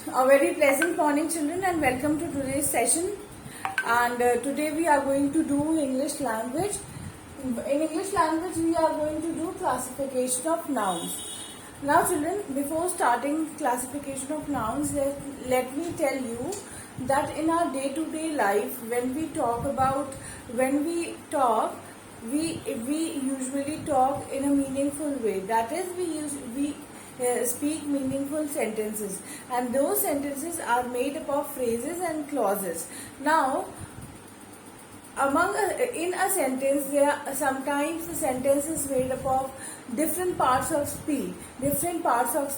A very pleasant morning, children, and welcome to today's session. And today we are going to do English language. In English language, we are going to do classification of nouns. Now, children, before starting classification of nouns, let me tell you that in our day-to-day life, when we talk, we usually talk in a meaningful way. That is, we speak meaningful sentences, and those sentences are made up of phrases and clauses. Now, in a sentence, there are sometimes the sentence is made up of different parts of speech. These parts of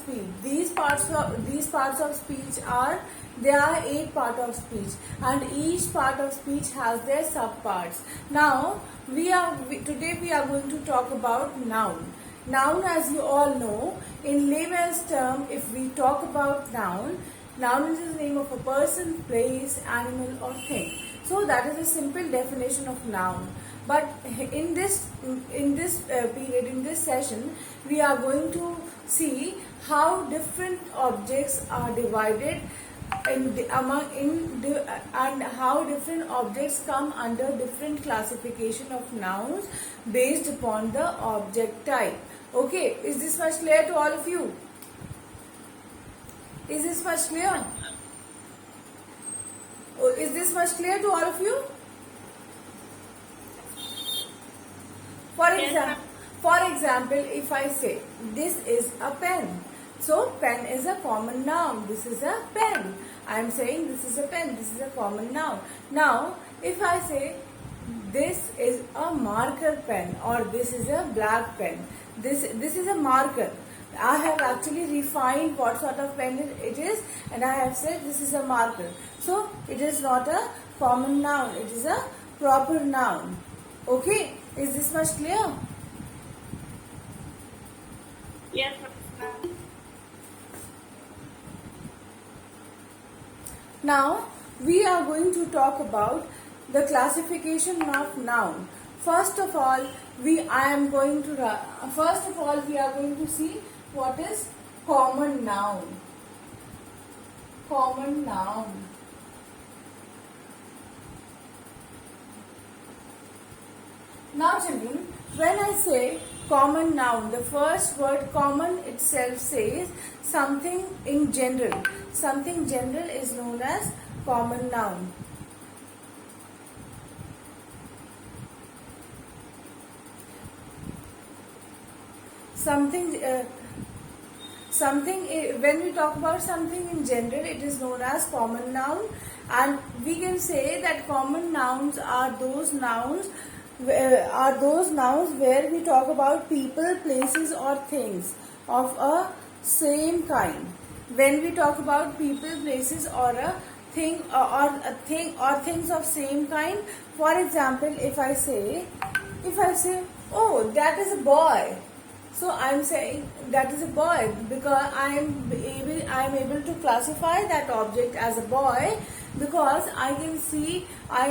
speech are, there are 8 parts of speech, and each part of speech has their subparts. Now today we are going to talk about noun. Noun, as you all know, in layman's term, if we talk about noun is the name of a person, place, animal or thing. So that is a simple definition of noun. But in this period, in this session, we are going to see how different objects are divided and how different objects come under different classification of nouns based upon the object type. Okay, is this much clear to all of you? Is this much clear? Is this much clear to all of you? For example, if I say this is a pen, so pen is a common noun. This is a pen. I am saying this is a pen. This is a common noun. Now, if I say this is a marker pen or this is a black pen, this is a marker. I have actually refined what sort of pen it is, and I have said this is a marker. So it is not a common noun. It is a proper noun. Okay, is this much clear? Yes. Now we are going to talk about the classification of noun. First of all, we are going to see what is common noun. Common noun. Now, children, when I say common noun, the first word common itself says something in general. Something general is known as common noun. When we talk about something in general, it is known as common noun, and we can say that common nouns are those nouns where we talk about people, places or things of a same kind. When we talk about people, places or a thing or things of same kind, for example, if I say, oh, that is a boy. So I am saying that is a boy because I am able to classify that object as a boy, because I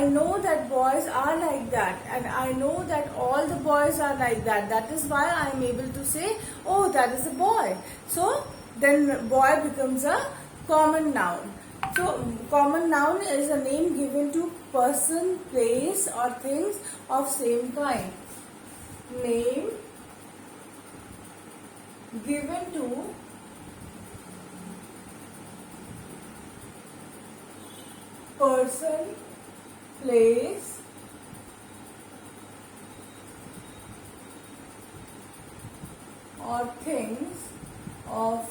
know that boys are like that, and I know that all the boys are like that. That is why I am able to say, oh, that is a boy. So then boy becomes a common noun. So common noun is a name given to person, place or things of same kind. Name given to person, place, or things of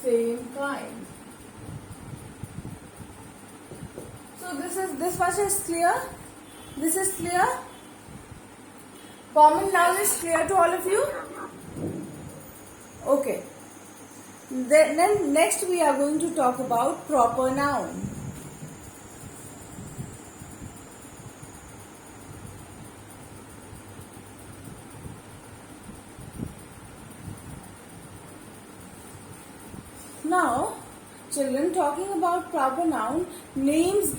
same kind. So this much is clear. This is clear. Common noun is clear to all of you. Okay. Then next we are going to talk about proper noun. Now, children, talking about proper noun, names.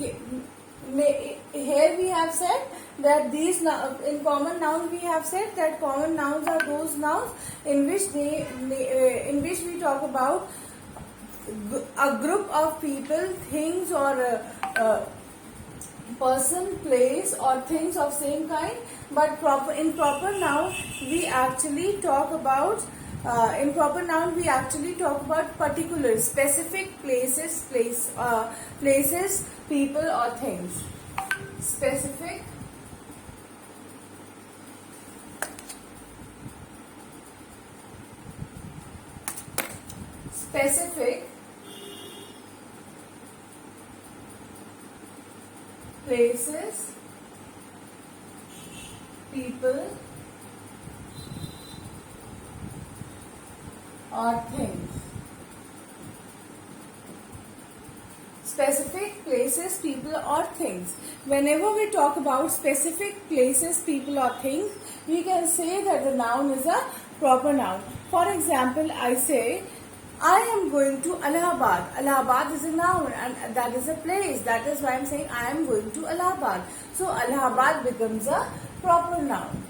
Here we have said that in common noun we have said that common nouns are those nouns in which we talk about a group of people, things, or person, place, or things of same kind. But in proper noun we actually talk about particular, specific places, places, people, or things. Specific places, people, or things. Specific places, people, or things. Whenever we talk about specific places, people, or things, we can say that the noun is a proper noun. For example, I say, I am going to Allahabad. Allahabad is a noun and that is a place. That is why I am saying I am going to Allahabad. So Allahabad becomes a proper noun.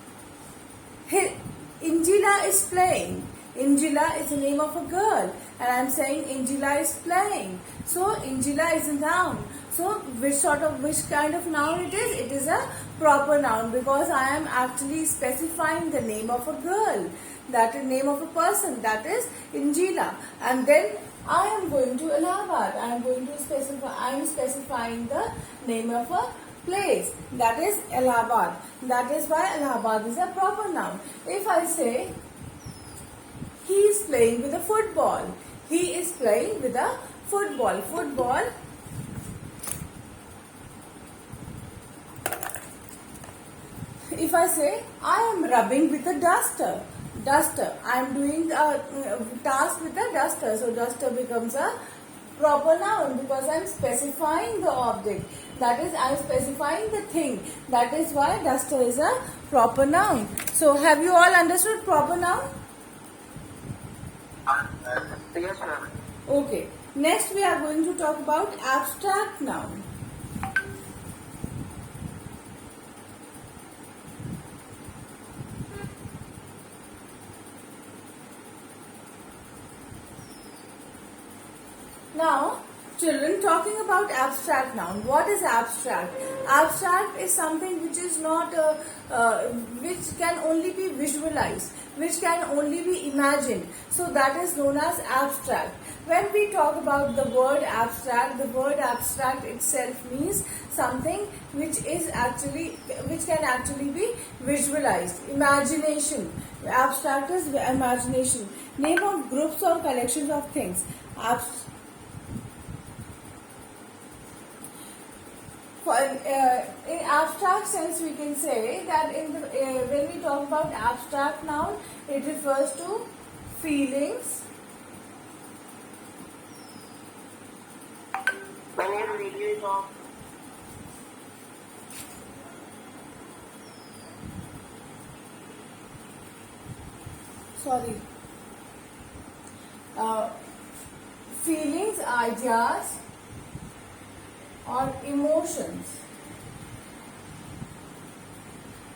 Injila is playing. Injila is the name of a girl and I am saying Injila is playing. So Injila is a noun. So which kind of noun it is? It is a proper noun because I am actually specifying the name of a girl. That is name of a person, that is Injila. And then I am going to Allahabad. I am specifying the name of a place, that is Allahabad. That is why Allahabad is a proper noun. If I say he is playing with a football, he is playing with a football. If I say I am rubbing with a duster, I am doing a task with a duster, so duster becomes a proper noun because I am specifying the object, that is I am specifying the thing. That is why duster is a proper noun. So have you all understood proper noun? Yes, ma'am. Okay, next we are going to talk about abstract noun. Now, children, talking about abstract noun. What is abstract? Abstract is something which is not, which can only be visualized, which can only be imagined. So that is known as abstract. When we talk about the word abstract itself means something which can actually be visualized. Imagination. Abstract is imagination. Name of groups or collections of things. In abstract sense, we can say that when we talk about abstract noun, it refers to feelings, feelings, ideas, or emotions.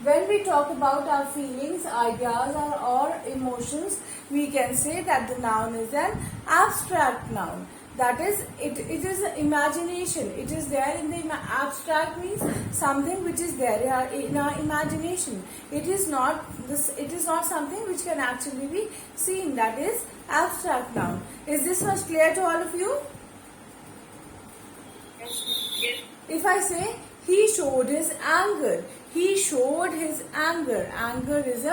When we talk about our feelings, ideas, or emotions, we can say that the noun is an abstract noun. That is, it is imagination. It is there in the abstract means something which is there in our imagination. It is not something which can actually be seen. That is abstract noun. Is this much clear to all of you? Yes. If I say he showed his anger, he showed his anger. Anger is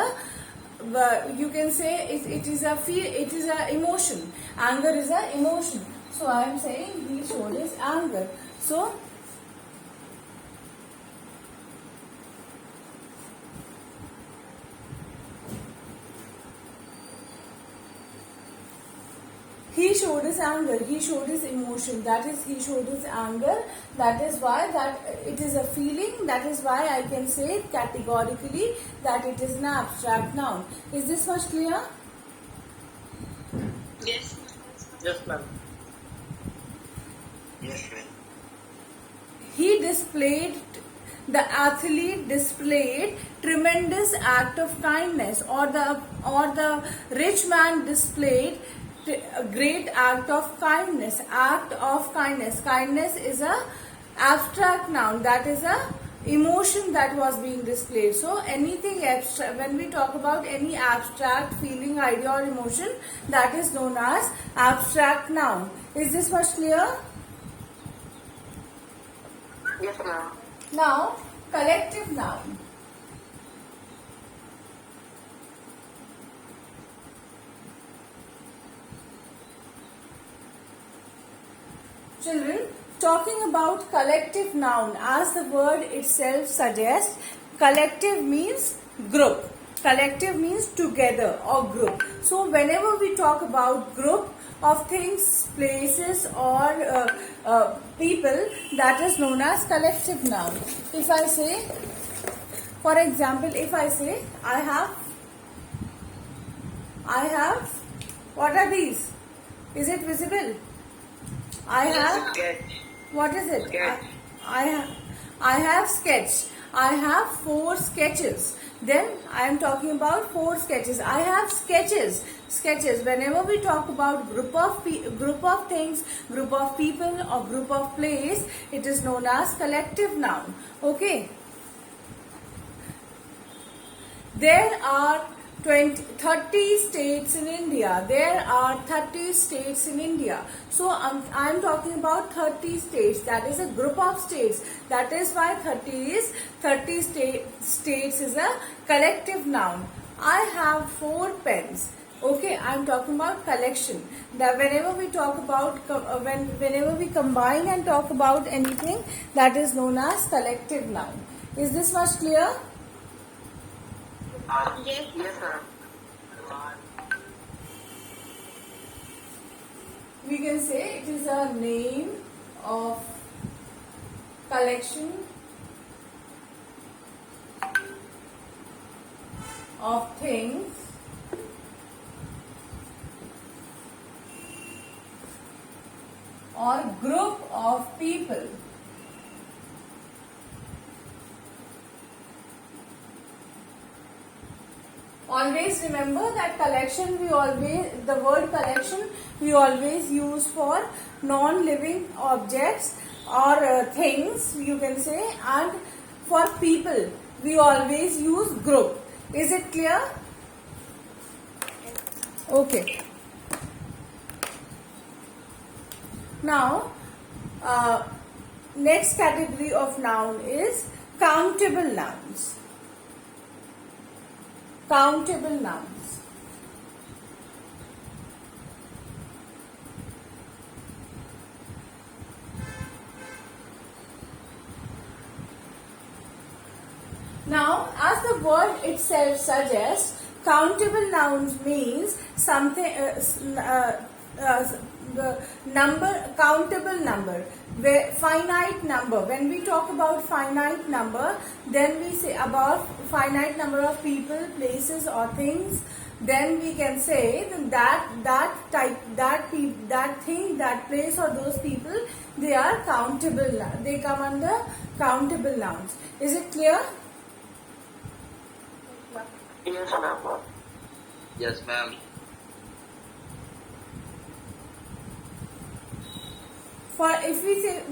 you can say it is a emotion. Anger is a emotion. So I am saying he showed his anger. So he showed his anger, he showed his emotion, that is he showed his anger. That is why that it is a feeling. That is why I can say categorically that it is an abstract noun. Is this much clear? Yes. Yes, ma'am. Yes, ma'am. The athlete displayed tremendous act of kindness, or the rich man displayed a great act of kindness. Act of kindness. Kindness is a abstract noun. That is a emotion that was being displayed. So anything abstract, when we talk about any abstract feeling, idea or emotion, that is known as abstract noun. Is this much clear? Yes, ma'am. Now, collective noun. Children, talking about collective noun, as the word itself suggests, collective means group. Collective means together or group. So whenever we talk about group of things, places or people, that is known as collective noun. If I say, for example, if I say, I have, what are these? Is it visible? I have, Sketch. what is it? Sketch. I have sketch. I have 4 sketches. Then I am talking about 4 sketches. I have sketches. Sketches. Whenever we talk about group of things, group of people or group of place, it is known as collective noun. Okay. There are 30 states in India. There are 30 states in India. So I'm talking about 30 states. That is a group of states. That is why 30 states is a collective noun. I have 4 pens. Okay, I'm talking about collection. That whenever we talk about whenever we combine and talk about anything, that is known as collective noun. Is this much clear? Yes, ma'am. We can say it is a name of collection of things or group of people. Always remember that collection, the word collection we always use for non-living objects or things, you can say, and for people we always use group. Is it clear? Okay. Now, next category of noun is countable nouns. Countable nouns. Now, as the word itself suggests, countable nouns means something, the number, countable number, finite number. When we talk about finite number, then we say about finite number of people, places or things. Then we can say that thing, that place or those people, they are countable. They come under countable nouns. Is it clear? Yes, ma'am. Yes, ma'am. For if we say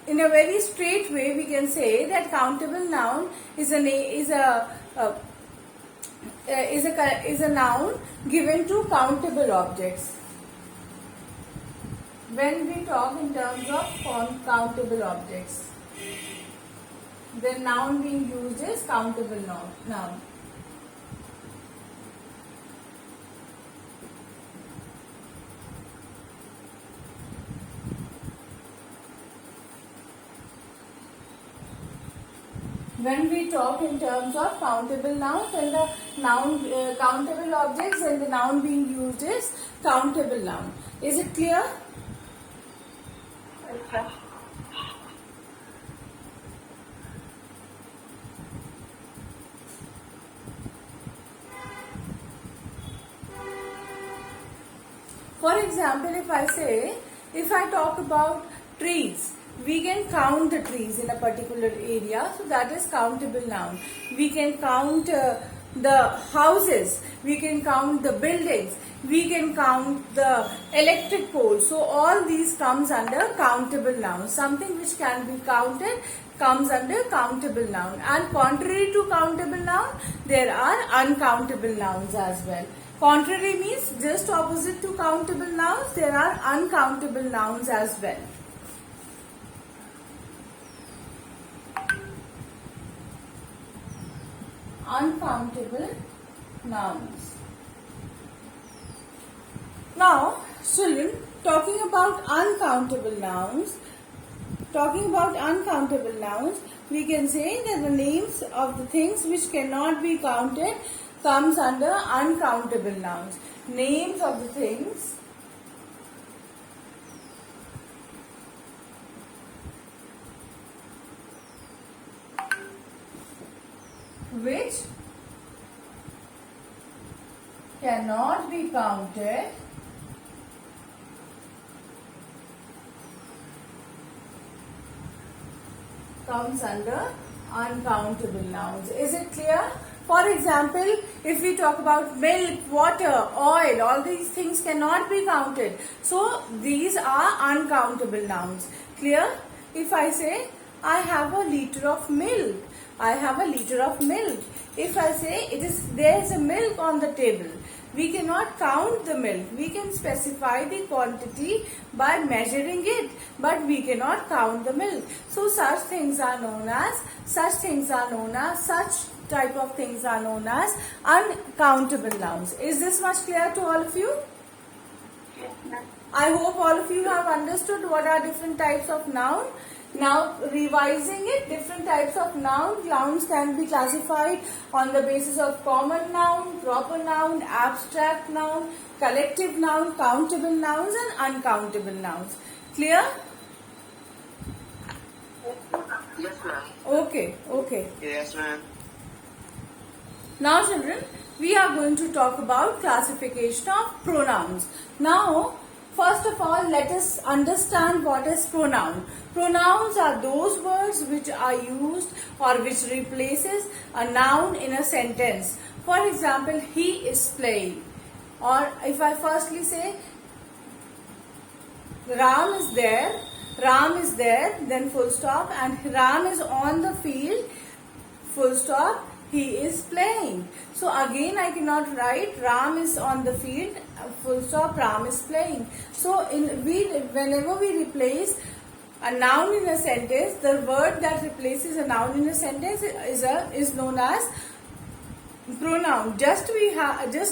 in a very straight way, we can say that countable noun is a noun given to countable objects. When we talk in terms of countable objects, the noun being used is countable noun. When we talk in terms of countable nouns and the noun countable objects, and the noun being used is countable noun. Is it clear? Okay. For example, if I talk about trees, we can count the trees in a particular area, so that is countable noun. We can count the houses, we can count the buildings, we can count the electric poles. So all these comes under countable nouns. Something which can be counted comes under countable noun. And contrary to countable noun, there are uncountable nouns as well. Contrary means just opposite to countable nouns, there are uncountable nouns as well. Uncountable nouns. Now, children, talking about uncountable nouns, we can say that the names of the things which cannot be counted comes under uncountable nouns. Names of the things which cannot be counted comes under uncountable nouns. Is it clear? For example, if we talk about milk, water, oil, all these things cannot be counted. So these are uncountable nouns. Clear? If I say, I have a liter of milk, I have a liter of milk. If I say there is a milk on the table, we cannot count the milk. We can specify the quantity by measuring it, but we cannot count the milk. So such type of things are known as uncountable nouns. Is this much clear to all of you? Yes, ma'am. I hope all of you have understood what are different types of noun. Now revising it, different types of nouns can be classified on the basis of common noun, proper noun, abstract noun, collective noun, countable nouns and uncountable nouns. Clear? Yes, ma'am. Okay. Yes, ma'am. Now children, we are going to talk about classification of pronouns. Now, first of all, let us understand what is pronoun. Pronouns are those words which are used or which replaces a noun in a sentence. For example, he is playing. Or if I firstly say, Ram is there, then full stop, and Ram is on the field, full stop, he is playing. So again I cannot write Ram is on the field, full stop, Ram is playing. So whenever we replace a noun in a sentence, the word that replaces a noun in a sentence is known as pronoun. Just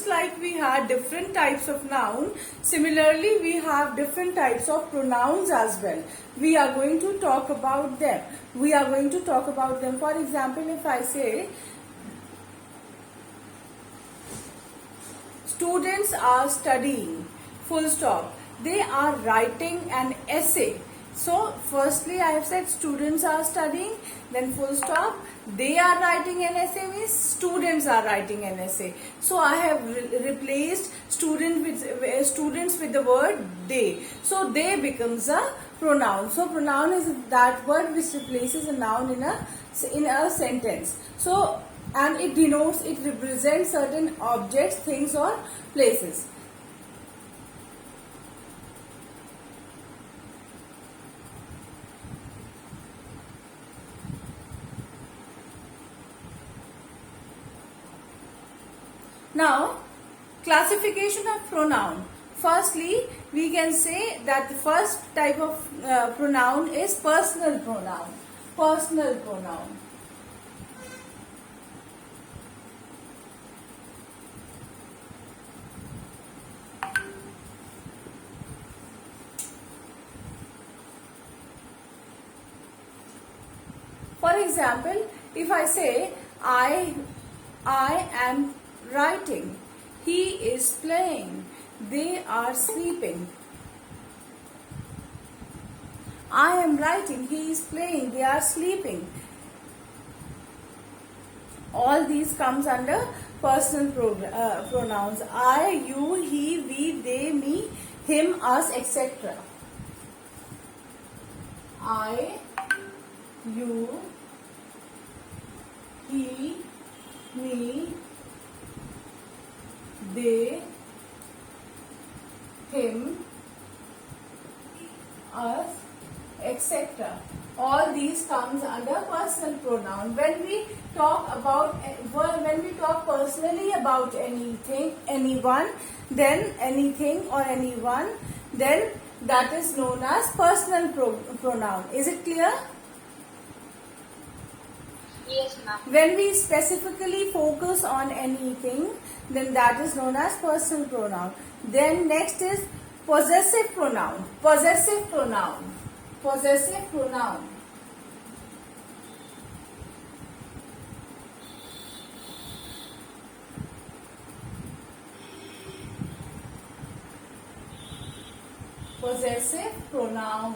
like we had different types of noun, similarly we have different types of pronouns as well. We are going to talk about them. For example, if I say students are studying, full stop, they are writing an essay. So firstly I have said students are studying, then full stop, they are writing an essay means students are writing an essay. So I have replaced students with the word they. So they becomes a pronoun. So pronoun is that word which replaces a noun in a sentence. So and it represents certain objects, things or places. Now, classification of pronoun. Firstly, we can say that the first type of pronoun is personal pronoun. Personal pronoun. For example, if I say I am writing, he is playing, they are sleeping. I am writing, he is playing, they are sleeping. All these comes under personal pronouns. I, you, he, we, they, me, him, us, etc. I, you, he, me, they, him, us, etc. All these comes under personal pronoun. When we talk personally about anything, anyone, then anything or anyone, then that is known as personal pronoun. Is it clear? Yes, ma'am. When we specifically focus on anything, then that is known as personal pronoun. Then next is possessive pronoun. Possessive pronoun. Possessive pronoun. Possessive pronoun.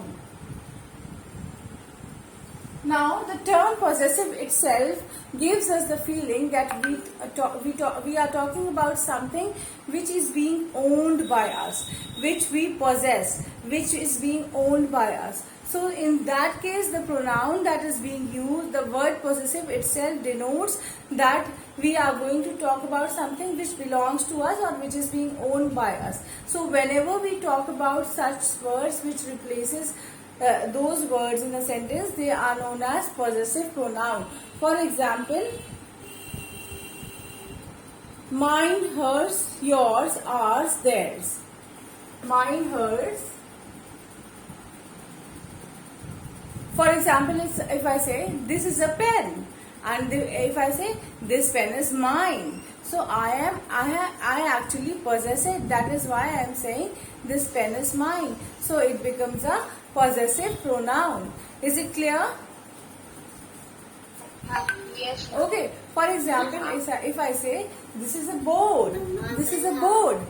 Now, the term possessive itself gives us the feeling that we are talking about something which is being owned by us, which we possess, which is being owned by us. So, in that case, the pronoun that is being used, the word possessive itself denotes that we are going to talk about something which belongs to us or which is being owned by us. So, whenever we talk about such words which replaces those words in a sentence, they are known as possessive pronoun. For example, mine, hers, yours, ours, theirs. Mine, hers. For example, if I say this is a pen, and if I say this pen is mine, so I actually possess it. That is why I am saying this pen is mine. So it becomes a possessive pronoun. Is it clear? Yes. Okay. For example, if I say this is a board, this is a board.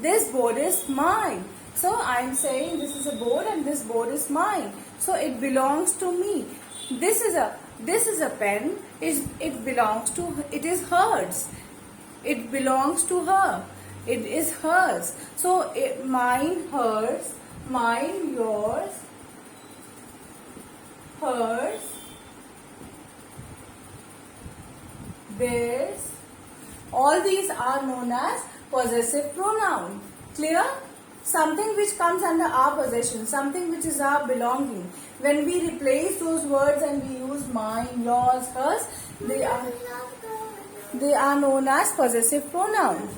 This board is mine. So I am saying this is a board and this board is mine. So it belongs to me. This is a pen. It belongs to. It is hers. It belongs to her. It is hers. So mine, hers, mine, yours, hers, theirs. All these are known as possessive pronoun. Clear? Something which comes under our possession, something which is our belonging. When we replace those words and we use mine, yours, hers, they are known as possessive pronoun.